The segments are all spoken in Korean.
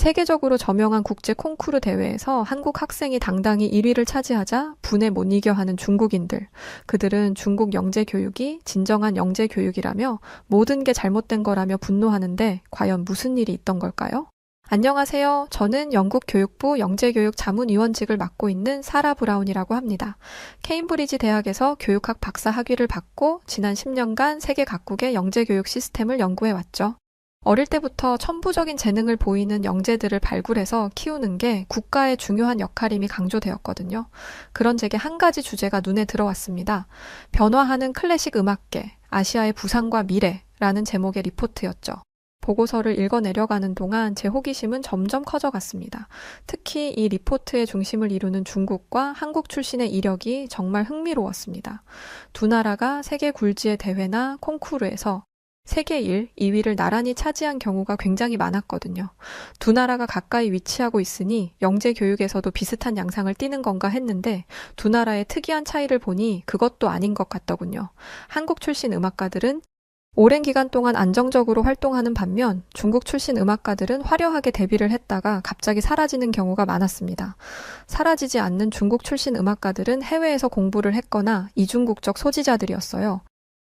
세계적으로 저명한 국제 콩쿠르 대회에서 한국 학생이 당당히 1위를 차지하자 분에 못 이겨 하는 중국인들. 그들은 중국 영재 교육이 진정한 영재 교육이라며 모든 게 잘못된 거라며 분노하는데 과연 무슨 일이 있던 걸까요? 안녕하세요. 저는 영국 교육부 영재교육 자문위원직을 맡고 있는 사라 브라운이라고 합니다. 케임브리지 대학에서 교육학 박사 학위를 받고 지난 10년간 세계 각국의 영재교육 시스템을 연구해왔죠. 어릴 때부터 천부적인 재능을 보이는 영재들을 발굴해서 키우는 게 국가의 중요한 역할임이 강조되었거든요. 그런 제게 한 가지 주제가 눈에 들어왔습니다. 변화하는 클래식 음악계, 아시아의 부상과 미래라는 제목의 리포트였죠. 보고서를 읽어내려가는 동안 제 호기심은 점점 커져갔습니다. 특히 이 리포트의 중심을 이루는 중국과 한국 출신의 이력이 정말 흥미로웠습니다. 두 나라가 세계 굴지의 대회나 콩쿠르에서 세계 1, 2위를 나란히 차지한 경우가 굉장히 많았거든요. 두 나라가 가까이 위치하고 있으니 영재 교육에서도 비슷한 양상을 띠는 건가 했는데 두 나라의 특이한 차이를 보니 그것도 아닌 것 같더군요. 한국 출신 음악가들은 오랜 기간 동안 안정적으로 활동하는 반면 중국 출신 음악가들은 화려하게 데뷔를 했다가 갑자기 사라지는 경우가 많았습니다. 사라지지 않는 중국 출신 음악가들은 해외에서 공부를 했거나 이중국적 소지자들이었어요.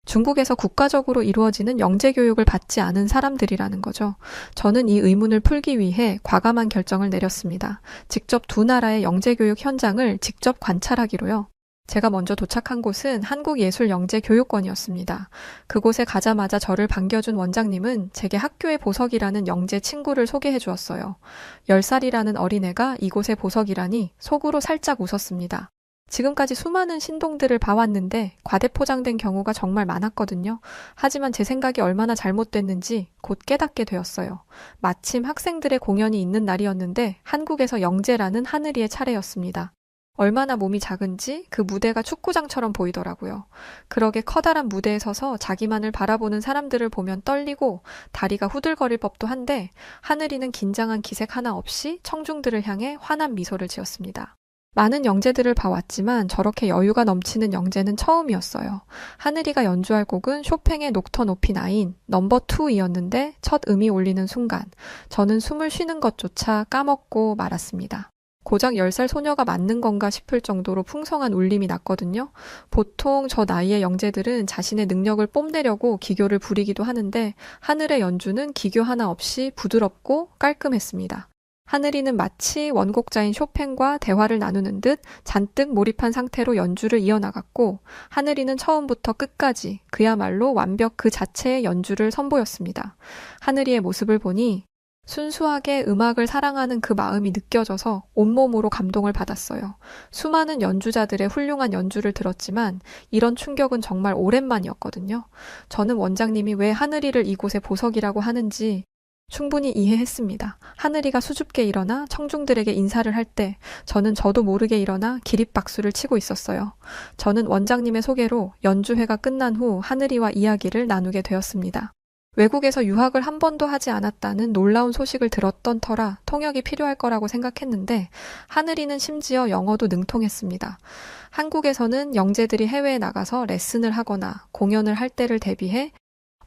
중국에서 국가적으로 이루어지는 영재 교육을 받지 않은 사람들이라는 거죠. 저는 이 의문을 풀기 위해 과감한 결정을 내렸습니다. 직접 두 나라의 영재 교육 현장을 직접 관찰하기로요. 제가 먼저 도착한 곳은 한국예술영재교육원이었습니다. 그곳에 가자마자 저를 반겨준 원장님은 제게 학교의 보석이라는 영재 친구를 소개해 주었어요. 10살이라는 어린애가 이곳의 보석이라니 속으로 살짝 웃었습니다. 지금까지 수많은 신동들을 봐왔는데 과대포장된 경우가 정말 많았거든요. 하지만 제 생각이 얼마나 잘못됐는지 곧 깨닫게 되었어요. 마침 학생들의 공연이 있는 날이었는데 한국에서 영재라는 하늘이의 차례였습니다. 얼마나 몸이 작은지 그 무대가 축구장처럼 보이더라고요. 그러게 커다란 무대에 서서 자기만을 바라보는 사람들을 보면 떨리고 다리가 후들거릴 법도 한데 하늘이는 긴장한 기색 하나 없이 청중들을 향해 환한 미소를 지었습니다. 많은 영재들을 봐왔지만 저렇게 여유가 넘치는 영재는 처음이었어요. 하늘이가 연주할 곡은 쇼팽의 녹턴 오피 9 넘버 2이었는데 첫 음이 울리는 순간 저는 숨을 쉬는 것조차 까먹고 말았습니다. 고작 10살 소녀가 맞는 건가 싶을 정도로 풍성한 울림이 났거든요. 보통 저 나이의 영재들은 자신의 능력을 뽐내려고 기교를 부리기도 하는데 하늘의 연주는 기교 하나 없이 부드럽고 깔끔했습니다. 하늘이는 마치 원곡자인 쇼팽과 대화를 나누는 듯 잔뜩 몰입한 상태로 연주를 이어나갔고 하늘이는 처음부터 끝까지 그야말로 완벽 그 자체의 연주를 선보였습니다. 하늘이의 모습을 보니 순수하게 음악을 사랑하는 그 마음이 느껴져서 온몸으로 감동을 받았어요. 수많은 연주자들의 훌륭한 연주를 들었지만 이런 충격은 정말 오랜만이었거든요. 저는 원장님이 왜 하늘이를 이곳의 보석이라고 하는지 충분히 이해했습니다. 하늘이가 수줍게 일어나 청중들에게 인사를 할 때 저는 저도 모르게 일어나 기립박수를 치고 있었어요. 저는 원장님의 소개로 연주회가 끝난 후 하늘이와 이야기를 나누게 되었습니다. 외국에서 유학을 한 번도 하지 않았다는 놀라운 소식을 들었던 터라 통역이 필요할 거라고 생각했는데 하늘이는 심지어 영어도 능통했습니다. 한국에서는 영재들이 해외에 나가서 레슨을 하거나 공연을 할 때를 대비해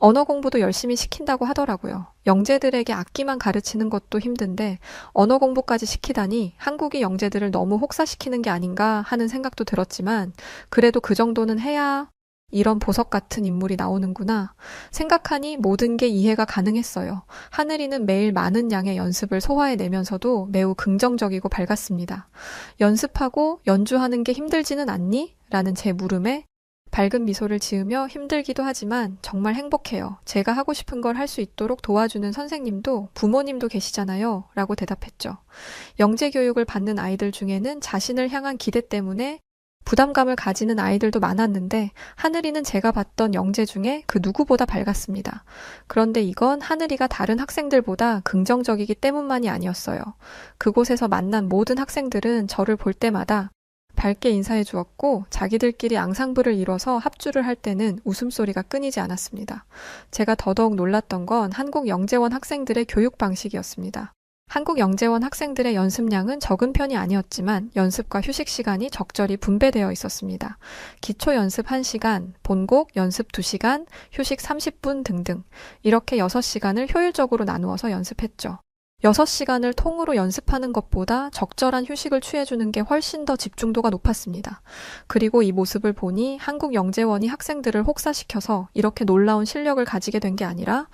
언어 공부도 열심히 시킨다고 하더라고요. 영재들에게 악기만 가르치는 것도 힘든데 언어 공부까지 시키다니 한국이 영재들을 너무 혹사시키는 게 아닌가 하는 생각도 들었지만 그래도 그 정도는 해야 이런 보석 같은 인물이 나오는구나 생각하니 모든 게 이해가 가능했어요. 하늘이는 매일 많은 양의 연습을 소화해내면서도 매우 긍정적이고 밝았습니다. 연습하고 연주하는 게 힘들지는 않니? 라는 제 물음에 밝은 미소를 지으며 힘들기도 하지만 정말 행복해요. 제가 하고 싶은 걸 할 수 있도록 도와주는 선생님도 부모님도 계시잖아요. 라고 대답했죠. 영재 교육을 받는 아이들 중에는 자신을 향한 기대 때문에 부담감을 가지는 아이들도 많았는데 하늘이는 제가 봤던 영재 중에 그 누구보다 밝았습니다. 그런데 이건 하늘이가 다른 학생들보다 긍정적이기 때문만이 아니었어요. 그곳에서 만난 모든 학생들은 저를 볼 때마다 밝게 인사해 주었고 자기들끼리 앙상블을 이뤄서 합주를 할 때는 웃음소리가 끊이지 않았습니다. 제가 더더욱 놀랐던 건 한국영재원 학생들의 교육 방식이었습니다. 한국영재원 학생들의 연습량은 적은 편이 아니었지만 연습과 휴식 시간이 적절히 분배되어 있었습니다. 기초 연습 1시간, 본곡 연습 2시간, 휴식 30분 등등 이렇게 6시간을 효율적으로 나누어서 연습했죠. 6시간을 통으로 연습하는 것보다 적절한 휴식을 취해주는 게 훨씬 더 집중도가 높았습니다. 그리고 이 모습을 보니 한국영재원이 학생들을 혹사시켜서 이렇게 놀라운 실력을 가지게 된 게 아니라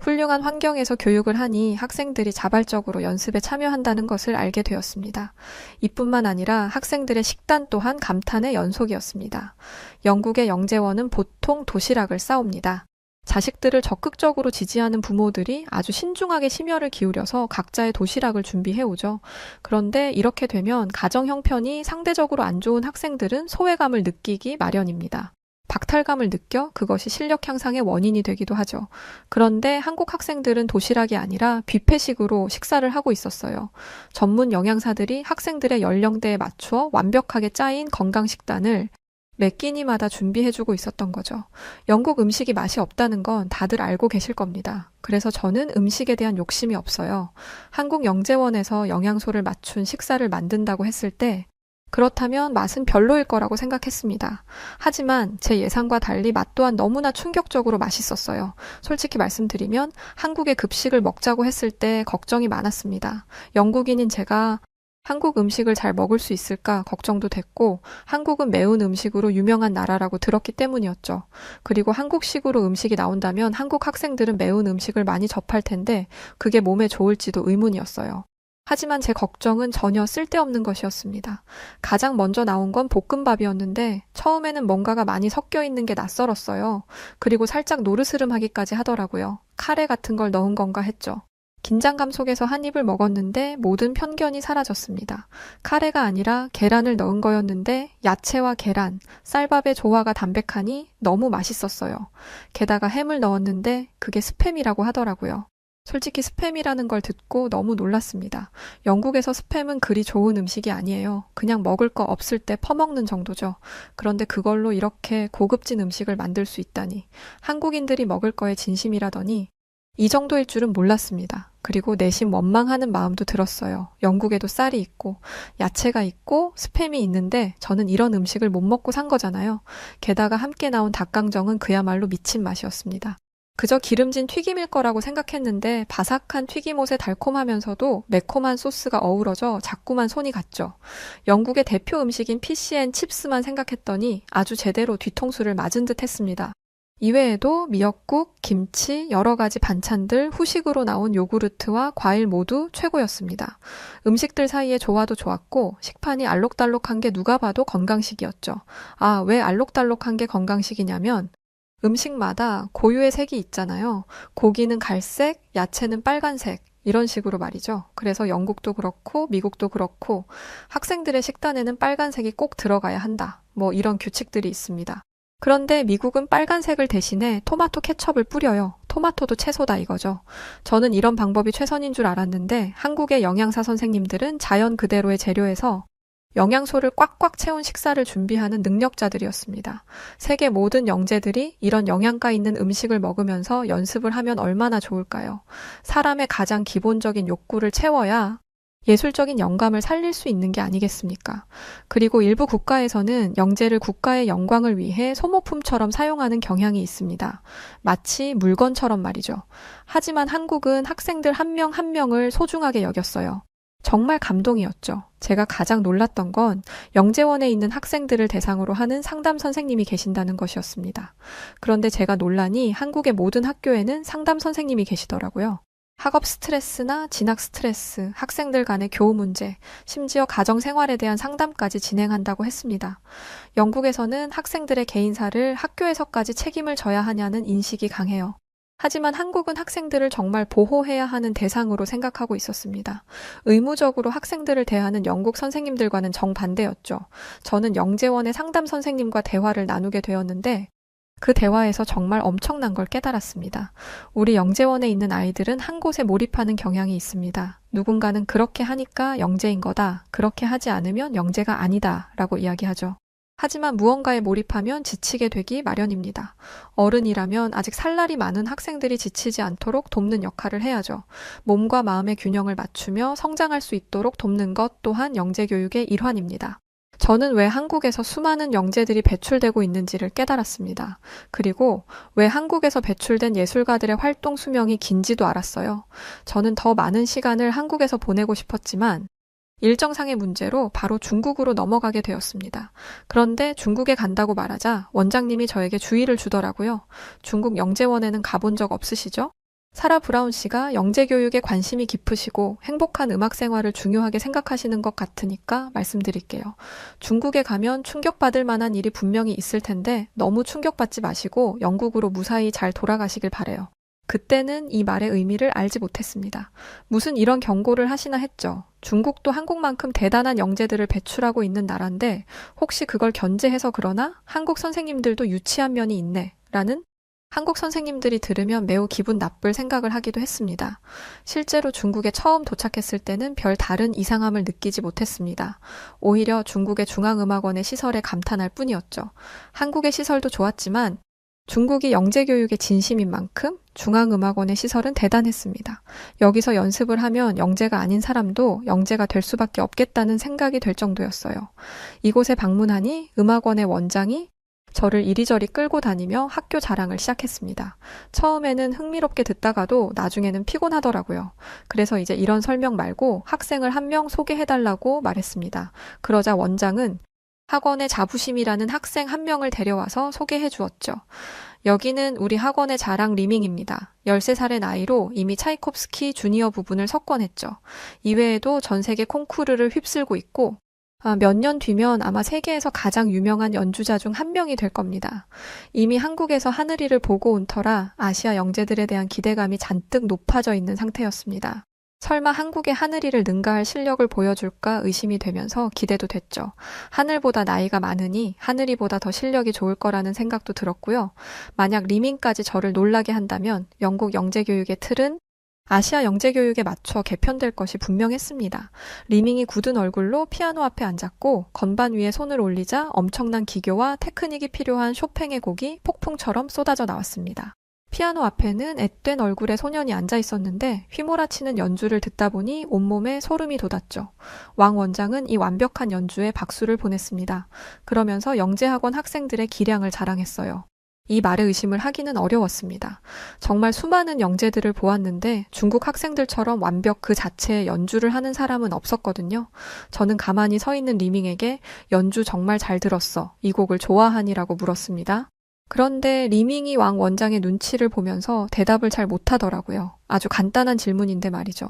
훌륭한 환경에서 교육을 하니 학생들이 자발적으로 연습에 참여한다는 것을 알게 되었습니다. 이뿐만 아니라 학생들의 식단 또한 감탄의 연속이었습니다. 영국의 영재원은 보통 도시락을 싸옵니다. 자식들을 적극적으로 지지하는 부모들이 아주 신중하게 심혈을 기울여서 각자의 도시락을 준비해오죠. 그런데 이렇게 되면 가정 형편이 상대적으로 안 좋은 학생들은 소외감을 느끼기 마련입니다. 박탈감을 느껴 그것이 실력 향상의 원인이 되기도 하죠. 그런데 한국 학생들은 도시락이 아니라 뷔페식으로 식사를 하고 있었어요. 전문 영양사들이 학생들의 연령대에 맞추어 완벽하게 짜인 건강 식단을 매 끼니마다 준비해주고 있었던 거죠. 영국 음식이 맛이 없다는 건 다들 알고 계실 겁니다. 그래서 저는 음식에 대한 욕심이 없어요. 한국 영재원에서 영양소를 맞춘 식사를 만든다고 했을 때 그렇다면 맛은 별로일 거라고 생각했습니다. 하지만 제 예상과 달리 맛 또한 너무나 충격적으로 맛있었어요. 솔직히 말씀드리면 한국의 급식을 먹자고 했을 때 걱정이 많았습니다. 영국인인 제가 한국 음식을 잘 먹을 수 있을까 걱정도 됐고 한국은 매운 음식으로 유명한 나라라고 들었기 때문이었죠. 그리고 한국식으로 음식이 나온다면 한국 학생들은 매운 음식을 많이 접할 텐데 그게 몸에 좋을지도 의문이었어요. 하지만 제 걱정은 전혀 쓸데없는 것이었습니다. 가장 먼저 나온 건 볶음밥이었는데 처음에는 뭔가가 많이 섞여 있는 게 낯설었어요. 그리고 살짝 노르스름하기까지 하더라고요. 카레 같은 걸 넣은 건가 했죠. 긴장감 속에서 한 입을 먹었는데 모든 편견이 사라졌습니다. 카레가 아니라 계란을 넣은 거였는데 야채와 계란, 쌀밥의 조화가 담백하니 너무 맛있었어요. 게다가 햄을 넣었는데 그게 스팸이라고 하더라고요. 솔직히 스팸이라는 걸 듣고 너무 놀랐습니다. 영국에서 스팸은 그리 좋은 음식이 아니에요. 그냥 먹을 거 없을 때 퍼먹는 정도죠. 그런데 그걸로 이렇게 고급진 음식을 만들 수 있다니. 한국인들이 먹을 거에 진심이라더니 이 정도일 줄은 몰랐습니다. 그리고 내심 원망하는 마음도 들었어요. 영국에도 쌀이 있고 야채가 있고 스팸이 있는데 저는 이런 음식을 못 먹고 산 거잖아요. 게다가 함께 나온 닭강정은 그야말로 미친 맛이었습니다. 그저 기름진 튀김일 거라고 생각했는데 바삭한 튀김옷에 달콤하면서도 매콤한 소스가 어우러져 자꾸만 손이 갔죠. 영국의 대표 음식인 피시앤칩스만 생각했더니 아주 제대로 뒤통수를 맞은 듯 했습니다. 이외에도 미역국, 김치, 여러 가지 반찬들, 후식으로 나온 요구르트와 과일 모두 최고였습니다. 음식들 사이의 조화도 좋았고 식판이 알록달록한 게 누가 봐도 건강식이었죠. 아, 왜 알록달록한 게 건강식이냐면 음식마다 고유의 색이 있잖아요. 고기는 갈색, 야채는 빨간색. 이런 식으로 말이죠. 그래서 영국도 그렇고 미국도 그렇고 학생들의 식단에는 빨간색이 꼭 들어가야 한다. 뭐 이런 규칙들이 있습니다. 그런데 미국은 빨간색을 대신에 토마토 케첩을 뿌려요. 토마토도 채소다 이거죠. 저는 이런 방법이 최선인 줄 알았는데 한국의 영양사 선생님들은 자연 그대로의 재료에서 영양소를 꽉꽉 채운 식사를 준비하는 능력자들이었습니다. 세계 모든 영재들이 이런 영양가 있는 음식을 먹으면서 연습을 하면 얼마나 좋을까요? 사람의 가장 기본적인 욕구를 채워야 예술적인 영감을 살릴 수 있는 게 아니겠습니까? 그리고 일부 국가에서는 영재를 국가의 영광을 위해 소모품처럼 사용하는 경향이 있습니다. 마치 물건처럼 말이죠. 하지만 한국은 학생들 한 명 한 명을 소중하게 여겼어요. 정말 감동이었죠. 제가 가장 놀랐던 건 영재원에 있는 학생들을 대상으로 하는 상담 선생님이 계신다는 것이었습니다. 그런데 제가 놀라니 한국의 모든 학교에는 상담 선생님이 계시더라고요. 학업 스트레스나 진학 스트레스, 학생들 간의 교우 문제, 심지어 가정 생활에 대한 상담까지 진행한다고 했습니다. 영국에서는 학생들의 개인사를 학교에서까지 책임을 져야 하냐는 인식이 강해요. 하지만 한국은 학생들을 정말 보호해야 하는 대상으로 생각하고 있었습니다. 의무적으로 학생들을 대하는 영국 선생님들과는 정반대였죠. 저는 영재원의 상담 선생님과 대화를 나누게 되었는데 그 대화에서 정말 엄청난 걸 깨달았습니다. 우리 영재원에 있는 아이들은 한 곳에 몰입하는 경향이 있습니다. 누군가는 그렇게 하니까 영재인 거다. 그렇게 하지 않으면 영재가 아니다. 라고 이야기하죠. 하지만 무언가에 몰입하면 지치게 되기 마련입니다. 어른이라면 아직 살 날이 많은 학생들이 지치지 않도록 돕는 역할을 해야죠. 몸과 마음의 균형을 맞추며 성장할 수 있도록 돕는 것 또한 영재교육의 일환입니다. 저는 왜 한국에서 수많은 영재들이 배출되고 있는지를 깨달았습니다. 그리고 왜 한국에서 배출된 예술가들의 활동 수명이 긴지도 알았어요. 저는 더 많은 시간을 한국에서 보내고 싶었지만 일정상의 문제로 바로 중국으로 넘어가게 되었습니다. 그런데 중국에 간다고 말하자 원장님이 저에게 주의를 주더라고요. 중국 영재원에는 가본 적 없으시죠? 사라 브라운 씨가 영재 교육에 관심이 깊으시고 행복한 음악 생활을 중요하게 생각하시는 것 같으니까 말씀드릴게요. 중국에 가면 충격받을 만한 일이 분명히 있을 텐데 너무 충격받지 마시고 영국으로 무사히 잘 돌아가시길 바래요. 그때는 이 말의 의미를 알지 못했습니다. 무슨 이런 경고를 하시나 했죠. 중국도 한국만큼 대단한 영재들을 배출하고 있는 나라인데 혹시 그걸 견제해서 그러나 한국 선생님들도 유치한 면이 있네 라는 한국 선생님들이 들으면 매우 기분 나쁠 생각을 하기도 했습니다. 실제로 중국에 처음 도착했을 때는 별 다른 이상함을 느끼지 못했습니다. 오히려 중국의 중앙음악원의 시설에 감탄할 뿐이었죠. 한국의 시설도 좋았지만 중국이 영재교육에 진심인 만큼 중앙음악원의 시설은 대단했습니다. 여기서 연습을 하면 영재가 아닌 사람도 영재가 될 수밖에 없겠다는 생각이 될 정도였어요. 이곳에 방문하니 음악원의 원장이 저를 이리저리 끌고 다니며 학교 자랑을 시작했습니다. 처음에는 흥미롭게 듣다가도 나중에는 피곤하더라고요. 그래서 이제 이런 설명 말고 학생을 한 명 소개해달라고 말했습니다. 그러자 원장은 학원의 자부심이라는 학생 한 명을 데려와서 소개해 주었죠. 여기는 우리 학원의 자랑 리밍입니다. 13살의 나이로 이미 차이콥스키 주니어 부분을 석권했죠. 이외에도 전 세계 콩쿠르를 휩쓸고 있고 몇 년 뒤면 아마 세계에서 가장 유명한 연주자 중 한 명이 될 겁니다. 이미 한국에서 하늘이를 보고 온 터라 아시아 영재들에 대한 기대감이 잔뜩 높아져 있는 상태였습니다. 설마 한국의 하늘이를 능가할 실력을 보여줄까 의심이 되면서 기대도 됐죠. 하늘보다 나이가 많으니 하늘이보다 더 실력이 좋을 거라는 생각도 들었고요. 만약 리밍까지 저를 놀라게 한다면 영국 영재교육의 틀은 아시아 영재교육에 맞춰 개편될 것이 분명했습니다. 리밍이 굳은 얼굴로 피아노 앞에 앉았고 건반 위에 손을 올리자 엄청난 기교와 테크닉이 필요한 쇼팽의 곡이 폭풍처럼 쏟아져 나왔습니다. 피아노 앞에는 앳된 얼굴의 소년이 앉아 있었는데 휘몰아치는 연주를 듣다 보니 온몸에 소름이 돋았죠. 왕 원장은 이 완벽한 연주에 박수를 보냈습니다. 그러면서 영재학원 학생들의 기량을 자랑했어요. 이 말에 의심을 하기는 어려웠습니다. 정말 수많은 영재들을 보았는데 중국 학생들처럼 완벽 그 자체의 연주를 하는 사람은 없었거든요. 저는 가만히 서 있는 리밍에게 연주 정말 잘 들었어. 이 곡을 좋아하니라고 물었습니다. 그런데 리밍이 왕 원장의 눈치를 보면서 대답을 잘 못하더라고요. 아주 간단한 질문인데 말이죠.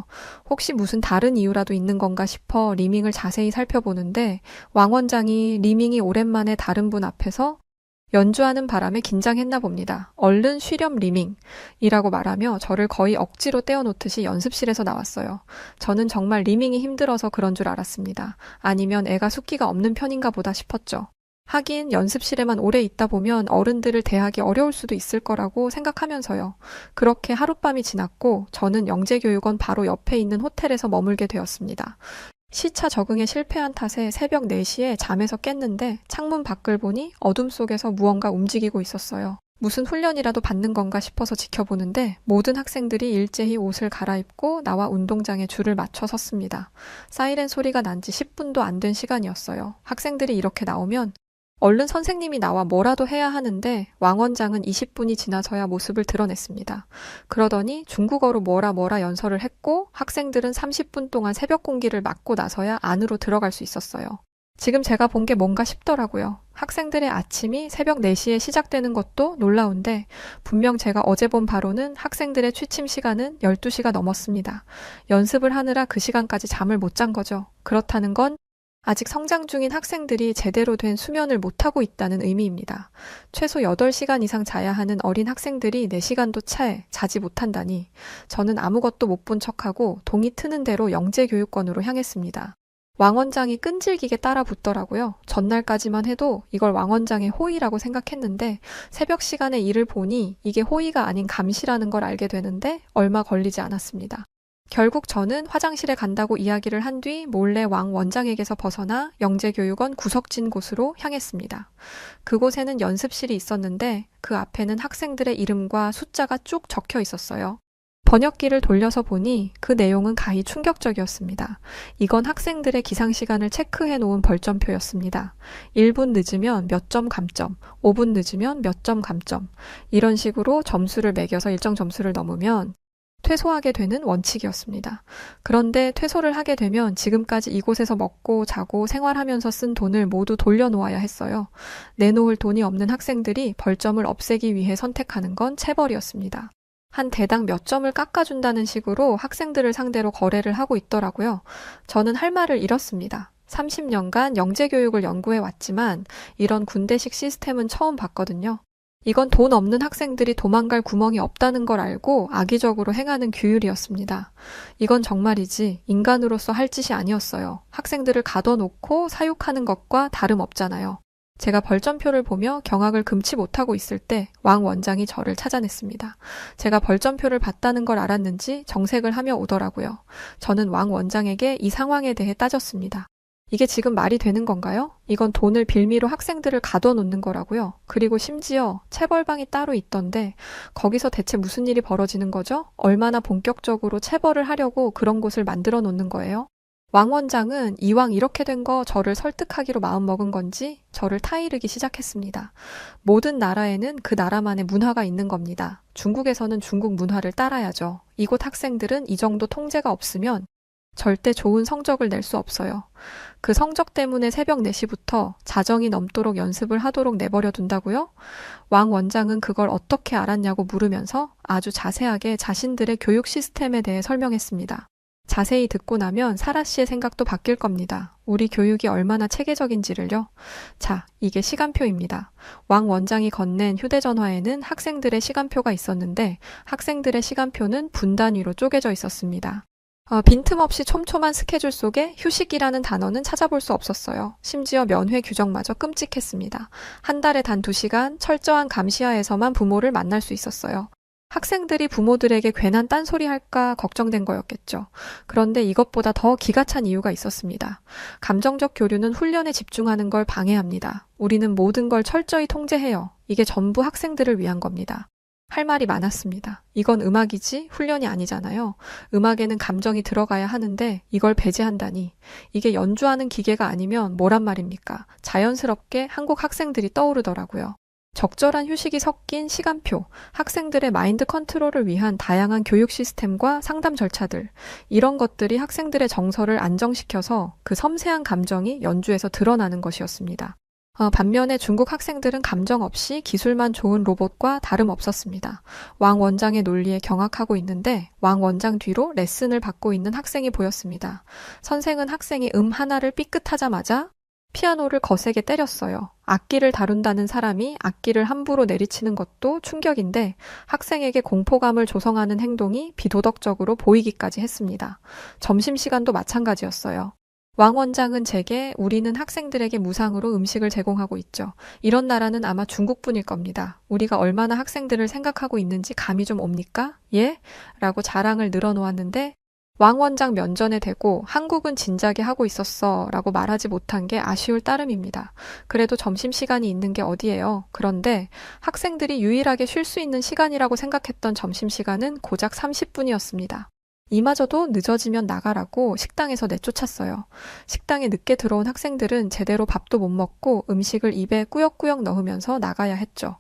혹시 무슨 다른 이유라도 있는 건가 싶어 리밍을 자세히 살펴보는데 왕 원장이 리밍이 오랜만에 다른 분 앞에서 연주하는 바람에 긴장했나 봅니다. 얼른 쉬렴 리밍이라고 말하며 저를 거의 억지로 떼어놓듯이 연습실에서 나왔어요. 저는 정말 리밍이 힘들어서 그런 줄 알았습니다. 아니면 애가 숫기가 없는 편인가 보다 싶었죠. 하긴 연습실에만 오래 있다 보면 어른들을 대하기 어려울 수도 있을 거라고 생각하면서요. 그렇게 하룻밤이 지났고 저는 영재교육원 바로 옆에 있는 호텔에서 머물게 되었습니다. 시차 적응에 실패한 탓에 새벽 4시에 잠에서 깼는데 창문 밖을 보니 어둠 속에서 무언가 움직이고 있었어요. 무슨 훈련이라도 받는 건가 싶어서 지켜보는데 모든 학생들이 일제히 옷을 갈아입고 나와 운동장에 줄을 맞춰 섰습니다. 사이렌 소리가 난 지 10분도 안 된 시간이었어요. 학생들이 이렇게 나오면 얼른 선생님이 나와 뭐라도 해야 하는데 왕 원장은 20분이 지나서야 모습을 드러냈습니다. 그러더니 중국어로 뭐라 연설을 했고 학생들은 30분 동안 새벽 공기를 맞고 나서야 안으로 들어갈 수 있었어요. 지금 제가 본 게 뭔가 싶더라고요. 학생들의 아침이 새벽 4시에 시작되는 것도 놀라운데 분명 제가 어제 본 바로는 학생들의 취침 시간은 12시가 넘었습니다. 연습을 하느라 그 시간까지 잠을 못 잔 거죠. 그렇다는 건 아직 성장 중인 학생들이 제대로 된 수면을 못하고 있다는 의미입니다. 최소 8시간 이상 자야 하는 어린 학생들이 4시간도 차에 자지 못한다니 저는 아무것도 못 본 척하고 동이 트는 대로 영재교육원으로 향했습니다. 왕 원장이 끈질기게 따라 붙더라고요. 전날까지만 해도 이걸 왕 원장의 호의라고 생각했는데 새벽 시간에 일을 보니 이게 호의가 아닌 감시라는 걸 알게 되는데 얼마 걸리지 않았습니다. 결국 저는 화장실에 간다고 이야기를 한 뒤 몰래 왕 원장에게서 벗어나 영재교육원 구석진 곳으로 향했습니다. 그곳에는 연습실이 있었는데 그 앞에는 학생들의 이름과 숫자가 쭉 적혀 있었어요. 번역기를 돌려서 보니 그 내용은 가히 충격적이었습니다. 이건 학생들의 기상 시간을 체크해 놓은 벌점표였습니다. 1분 늦으면 몇 점 감점, 5분 늦으면 몇 점 감점. 이런 식으로 점수를 매겨서 일정 점수를 넘으면 퇴소하게 되는 원칙이었습니다. 그런데 퇴소를 하게 되면 지금까지 이곳에서 먹고 자고 생활하면서 쓴 돈을 모두 돌려놓아야 했어요. 내놓을 돈이 없는 학생들이 벌점을 없애기 위해 선택하는 건 체벌이었습니다. 한 대당 몇 점을 깎아준다는 식으로 학생들을 상대로 거래를 하고 있더라고요. 저는 할 말을 잃었습니다. 30년간 영재교육을 연구해 왔지만 이런 군대식 시스템은 처음 봤거든요. 이건 돈 없는 학생들이 도망갈 구멍이 없다는 걸 알고 악의적으로 행하는 규율이었습니다. 이건 정말이지 인간으로서 할 짓이 아니었어요. 학생들을 가둬놓고 사육하는 것과 다름없잖아요. 제가 벌점표를 보며 경악을 금치 못하고 있을 때 왕 원장이 저를 찾아냈습니다. 제가 벌점표를 봤다는 걸 알았는지 정색을 하며 오더라고요. 저는 왕 원장에게 이 상황에 대해 따졌습니다. 이게 지금 말이 되는 건가요? 이건 돈을 빌미로 학생들을 가둬놓는 거라고요. 그리고 심지어 체벌방이 따로 있던데 거기서 대체 무슨 일이 벌어지는 거죠? 얼마나 본격적으로 체벌을 하려고 그런 곳을 만들어 놓는 거예요? 왕 원장은 이왕 이렇게 된 거 저를 설득하기로 마음먹은 건지 저를 타이르기 시작했습니다. 모든 나라에는 그 나라만의 문화가 있는 겁니다. 중국에서는 중국 문화를 따라야죠. 이곳 학생들은 이 정도 통제가 없으면 절대 좋은 성적을 낼 수 없어요. 그 성적 때문에 새벽 4시부터 자정이 넘도록 연습을 하도록 내버려 둔다고요? 왕 원장은 그걸 어떻게 알았냐고 물으면서 아주 자세하게 자신들의 교육 시스템에 대해 설명했습니다. 자세히 듣고 나면 사라 씨의 생각도 바뀔 겁니다. 우리 교육이 얼마나 체계적인지를요. 자, 이게 시간표입니다. 왕 원장이 건넨 휴대전화에는 학생들의 시간표가 있었는데 학생들의 시간표는 분 단위로 쪼개져 있었습니다. 빈틈없이 촘촘한 스케줄 속에 휴식이라는 단어는 찾아볼 수 없었어요. 심지어 면회 규정마저 끔찍했습니다. 한 달에 단 2시간 철저한 감시하에서만 부모를 만날 수 있었어요. 학생들이 부모들에게 괜한 딴소리 할까 걱정된 거였겠죠. 그런데 이것보다 더 기가 찬 이유가 있었습니다. 감정적 교류는 훈련에 집중하는 걸 방해합니다. 우리는 모든 걸 철저히 통제해요. 이게 전부 학생들을 위한 겁니다. 할 말이 많았습니다. 이건 음악이지 훈련이 아니잖아요. 음악에는 감정이 들어가야 하는데 이걸 배제한다니. 이게 연주하는 기계가 아니면 뭐란 말입니까? 자연스럽게 한국 학생들이 떠오르더라고요. 적절한 휴식이 섞인 시간표, 학생들의 마인드 컨트롤을 위한 다양한 교육 시스템과 상담 절차들, 이런 것들이 학생들의 정서를 안정시켜서 그 섬세한 감정이 연주에서 드러나는 것이었습니다. 반면에 중국 학생들은 감정 없이 기술만 좋은 로봇과 다름없었습니다. 왕 원장의 논리에 경악하고 있는데 왕 원장 뒤로 레슨을 받고 있는 학생이 보였습니다. 선생은 학생이 하나를 삐끗하자마자 피아노를 거세게 때렸어요. 악기를 다룬다는 사람이 악기를 함부로 내리치는 것도 충격인데 학생에게 공포감을 조성하는 행동이 비도덕적으로 보이기까지 했습니다. 점심시간도 마찬가지였어요. 왕 원장은 제게 우리는 학생들에게 무상으로 음식을 제공하고 있죠. 이런 나라는 아마 중국뿐일 겁니다. 우리가 얼마나 학생들을 생각하고 있는지 감이 좀 옵니까? 예? 라고 자랑을 늘어놓았는데 왕 원장 면전에 대고 한국은 진작에 하고 있었어 라고 말하지 못한 게 아쉬울 따름입니다. 그래도 점심시간이 있는 게 어디예요. 그런데 학생들이 유일하게 쉴 수 있는 시간이라고 생각했던 점심시간은 고작 30분이었습니다. 이마저도 늦어지면 나가라고 식당에서 내쫓았어요. 식당에 늦게 들어온 학생들은 제대로 밥도 못 먹고 음식을 입에 꾸역꾸역 넣으면서 나가야 했죠.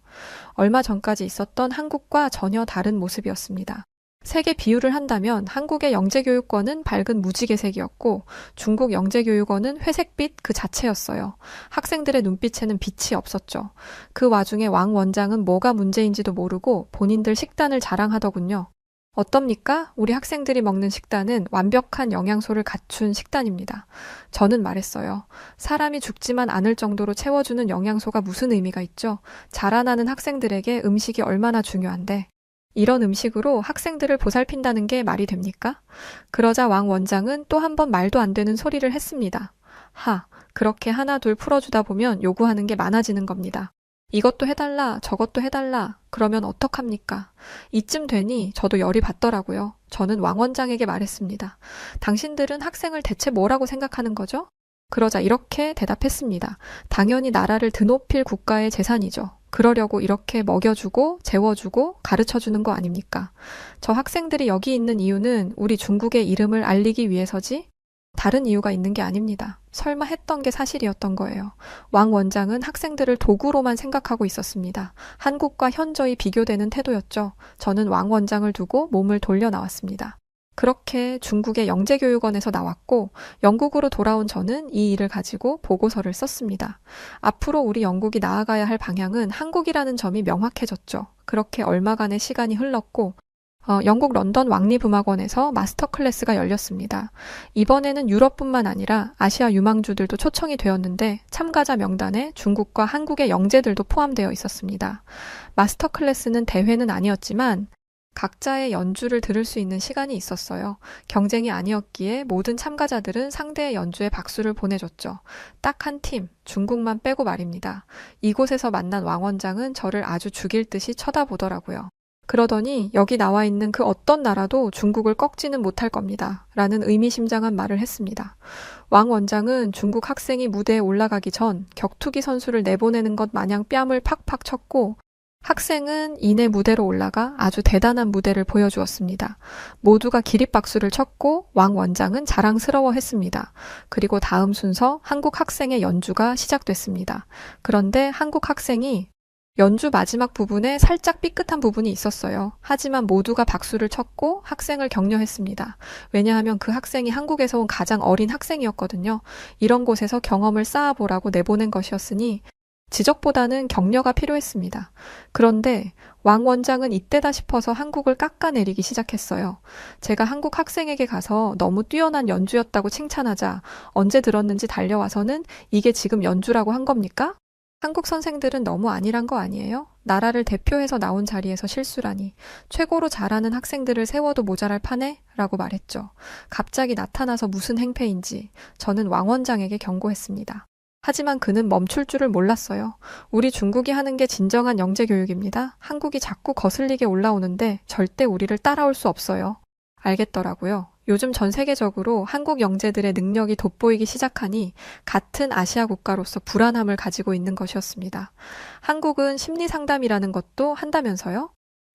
얼마 전까지 있었던 한국과 전혀 다른 모습이었습니다. 색의 비유를 한다면 한국의 영재교육원은 밝은 무지개색이었고 중국 영재교육원은 회색빛 그 자체였어요. 학생들의 눈빛에는 빛이 없었죠. 그 와중에 왕 원장은 뭐가 문제인지도 모르고 본인들 식단을 자랑하더군요. 어떻습니까? 우리 학생들이 먹는 식단은 완벽한 영양소를 갖춘 식단입니다. 저는 말했어요. 사람이 죽지만 않을 정도로 채워주는 영양소가 무슨 의미가 있죠? 자라나는 학생들에게 음식이 얼마나 중요한데. 이런 음식으로 학생들을 보살핀다는 게 말이 됩니까? 그러자 왕 원장은 또 한 번 말도 안 되는 소리를 했습니다. 그렇게 하나 둘 풀어주다 보면 요구하는 게 많아지는 겁니다. 이것도 해달라, 저것도 해달라. 그러면 어떡합니까? 이쯤 되니 저도 열이 받더라고요. 저는 왕 원장에게 말했습니다. 당신들은 학생을 대체 뭐라고 생각하는 거죠? 그러자 이렇게 대답했습니다. 당연히 나라를 드높일 국가의 재산이죠. 그러려고 이렇게 먹여주고 재워주고 가르쳐주는 거 아닙니까? 저 학생들이 여기 있는 이유는 우리 중국의 이름을 알리기 위해서지 다른 이유가 있는 게 아닙니다. 설마 했던 게 사실이었던 거예요. 왕 원장은 학생들을 도구로만 생각하고 있었습니다. 한국과 현저히 비교되는 태도였죠. 저는 왕 원장을 두고 몸을 돌려 나왔습니다. 그렇게 중국의 영재교육원에서 나왔고 영국으로 돌아온 저는 이 일을 가지고 보고서를 썼습니다. 앞으로 우리 영국이 나아가야 할 방향은 한국이라는 점이 명확해졌죠. 그렇게 얼마간의 시간이 흘렀고 영국 런던 왕립음악원에서 마스터 클래스가 열렸습니다. 이번에는 유럽뿐만 아니라 아시아 유망주들도 초청이 되었는데 참가자 명단에 중국과 한국의 영재들도 포함되어 있었습니다. 마스터 클래스는 대회는 아니었지만 각자의 연주를 들을 수 있는 시간이 있었어요. 경쟁이 아니었기에 모든 참가자들은 상대의 연주에 박수를 보내줬죠. 딱 한 팀, 중국만 빼고 말입니다. 이곳에서 만난 왕 원장은 저를 아주 죽일 듯이 쳐다보더라고요. 그러더니 여기 나와 있는 그 어떤 나라도 중국을 꺾지는 못할 겁니다. 라는 의미심장한 말을 했습니다. 왕 원장은 중국 학생이 무대에 올라가기 전 격투기 선수를 내보내는 것 마냥 뺨을 팍팍 쳤고 학생은 이내 무대로 올라가 아주 대단한 무대를 보여주었습니다. 모두가 기립박수를 쳤고 왕 원장은 자랑스러워했습니다. 그리고 다음 순서 한국 학생의 연주가 시작됐습니다. 그런데 한국 학생이 연주 마지막 부분에 살짝 삐끗한 부분이 있었어요. 하지만 모두가 박수를 쳤고 학생을 격려했습니다. 왜냐하면 그 학생이 한국에서 온 가장 어린 학생이었거든요. 이런 곳에서 경험을 쌓아보라고 내보낸 것이었으니 지적보다는 격려가 필요했습니다. 그런데 왕 원장은 이때다 싶어서 한국을 깎아내리기 시작했어요. 제가 한국 학생에게 가서 너무 뛰어난 연주였다고 칭찬하자 언제 들었는지 달려와서는 이게 지금 연주라고 한 겁니까? 한국 선생들은 너무 안일한 거 아니에요? 나라를 대표해서 나온 자리에서 실수라니. 최고로 잘하는 학생들을 세워도 모자랄 판에? 라고 말했죠. 갑자기 나타나서 무슨 행패인지 저는 왕 원장에게 경고했습니다. 하지만 그는 멈출 줄을 몰랐어요. 우리 중국이 하는 게 진정한 영재교육입니다. 한국이 자꾸 거슬리게 올라오는데 절대 우리를 따라올 수 없어요. 알겠더라고요. 요즘 전 세계적으로 한국 영재들의 능력이 돋보이기 시작하니 같은 아시아 국가로서 불안함을 가지고 있는 것이었습니다. 한국은 심리상담이라는 것도 한다면서요?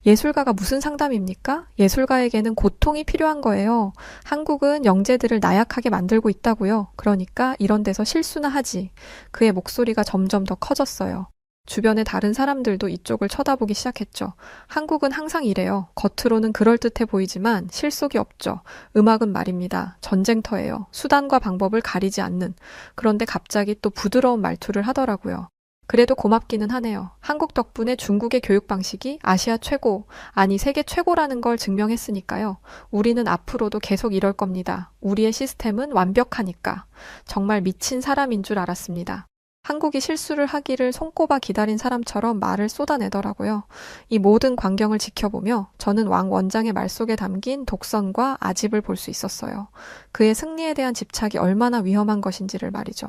예술가가 무슨 상담입니까? 예술가에게는 고통이 필요한 거예요. 한국은 영재들을 나약하게 만들고 있다고요. 그러니까 이런 데서 실수나 하지. 그의 목소리가 점점 더 커졌어요. 주변의 다른 사람들도 이쪽을 쳐다보기 시작했죠. 한국은 항상 이래요. 겉으로는 그럴듯해 보이지만 실속이 없죠. 음악은 말입니다. 전쟁터예요. 수단과 방법을 가리지 않는. 그런데 갑자기 또 부드러운 말투를 하더라고요. 그래도 고맙기는 하네요. 한국 덕분에 중국의 교육 방식이 아시아 최고, 아니 세계 최고라는 걸 증명했으니까요. 우리는 앞으로도 계속 이럴 겁니다. 우리의 시스템은 완벽하니까. 정말 미친 사람인 줄 알았습니다. 한국이 실수를 하기를 손꼽아 기다린 사람처럼 말을 쏟아내더라고요. 이 모든 광경을 지켜보며 저는 왕 원장의 말 속에 담긴 독선과 아집을 볼 수 있었어요. 그의 승리에 대한 집착이 얼마나 위험한 것인지를 말이죠.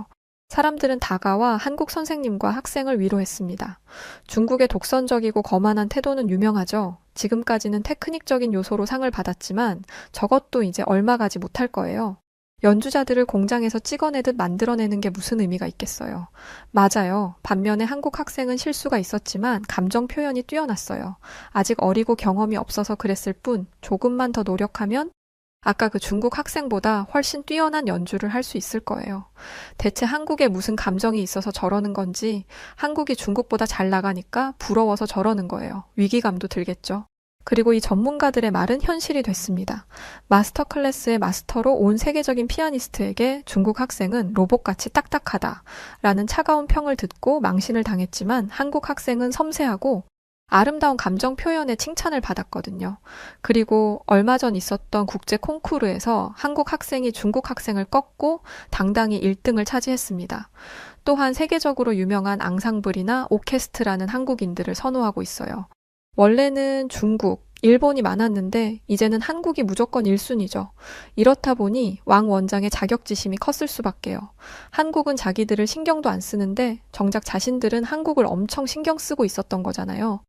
사람들은 다가와 한국 선생님과 학생을 위로했습니다. 중국의 독선적이고 거만한 태도는 유명하죠. 지금까지는 테크닉적인 요소로 상을 받았지만 저것도 이제 얼마 가지 못할 거예요. 연주자들을 공장에서 찍어내듯 만들어내는 게 무슨 의미가 있겠어요. 맞아요. 반면에 한국 학생은 실수가 있었지만 감정 표현이 뛰어났어요. 아직 어리고 경험이 없어서 그랬을 뿐 조금만 더 노력하면 아까 그 중국 학생보다 훨씬 뛰어난 연주를 할 수 있을 거예요. 대체 한국에 무슨 감정이 있어서 저러는 건지 한국이 중국보다 잘 나가니까 부러워서 저러는 거예요. 위기감도 들겠죠. 그리고 이 전문가들의 말은 현실이 됐습니다. 마스터 클래스의 마스터로 온 세계적인 피아니스트에게 중국 학생은 로봇같이 딱딱하다라는 차가운 평을 듣고 망신을 당했지만 한국 학생은 섬세하고 아름다운 감정 표현에 칭찬을 받았거든요. 그리고 얼마 전 있었던 국제 콩쿠르에서 한국 학생이 중국 학생을 꺾고 당당히 1등을 차지했습니다. 또한 세계적으로 유명한 앙상블이나 오케스트라는 한국인들을 선호하고 있어요. 원래는 중국, 일본이 많았는데 이제는 한국이 무조건 1순위죠. 이렇다 보니 왕 원장의 자격지심이 컸을 수밖에요. 한국은 자기들을 신경도 안 쓰는데 정작 자신들은 한국을 엄청 신경 쓰고 있었던 거잖아요.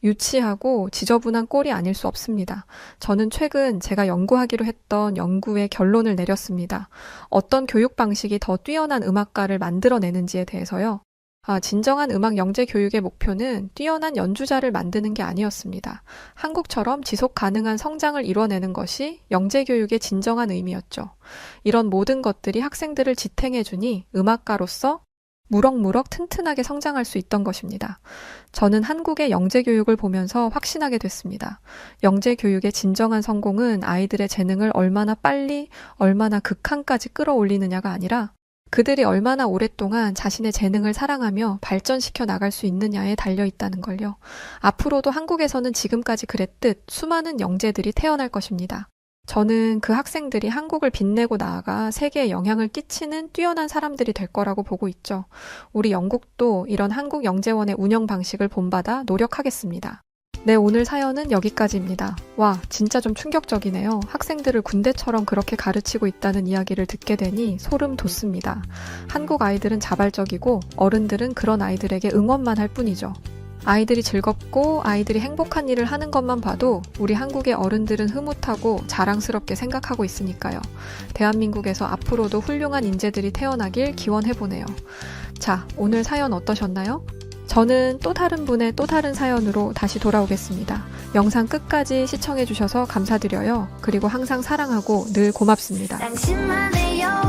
유치하고 지저분한 꼴이 아닐 수 없습니다. 저는 최근 제가 연구하기로 했던 연구의 결론을 내렸습니다. 어떤 교육 방식이 더 뛰어난 음악가를 만들어내는지에 대해서요. 진정한 음악 영재 교육의 목표는 뛰어난 연주자를 만드는 게 아니었습니다. 한국처럼 지속 가능한 성장을 이뤄내는 것이 영재 교육의 진정한 의미였죠. 이런 모든 것들이 학생들을 지탱해주니 음악가로서 무럭무럭 튼튼하게 성장할 수 있던 것입니다. 저는 한국의 영재 교육을 보면서 확신하게 됐습니다. 영재 교육의 진정한 성공은 아이들의 재능을 얼마나 빨리, 얼마나 극한까지 끌어올리느냐가 아니라 그들이 얼마나 오랫동안 자신의 재능을 사랑하며 발전시켜 나갈 수 있느냐에 달려 있다는 걸요. 앞으로도 한국에서는 지금까지 그랬듯 수많은 영재들이 태어날 것입니다. 저는 그 학생들이 한국을 빛내고 나아가 세계에 영향을 끼치는 뛰어난 사람들이 될 거라고 보고 있죠. 우리 영국도 이런 한국 영재원의 운영 방식을 본받아 노력하겠습니다. 네, 오늘 사연은 여기까지입니다. 와, 진짜 좀 충격적이네요. 학생들을 군대처럼 그렇게 가르치고 있다는 이야기를 듣게 되니 소름 돋습니다. 한국 아이들은 자발적이고 어른들은 그런 아이들에게 응원만 할 뿐이죠. 아이들이 즐겁고 아이들이 행복한 일을 하는 것만 봐도 우리 한국의 어른들은 흐뭇하고 자랑스럽게 생각하고 있으니까요. 대한민국에서 앞으로도 훌륭한 인재들이 태어나길 기원해보네요. 자, 오늘 사연 어떠셨나요? 저는 또 다른 분의 또 다른 사연으로 다시 돌아오겠습니다. 영상 끝까지 시청해주셔서 감사드려요. 그리고 항상 사랑하고 늘 고맙습니다. 당신만의 여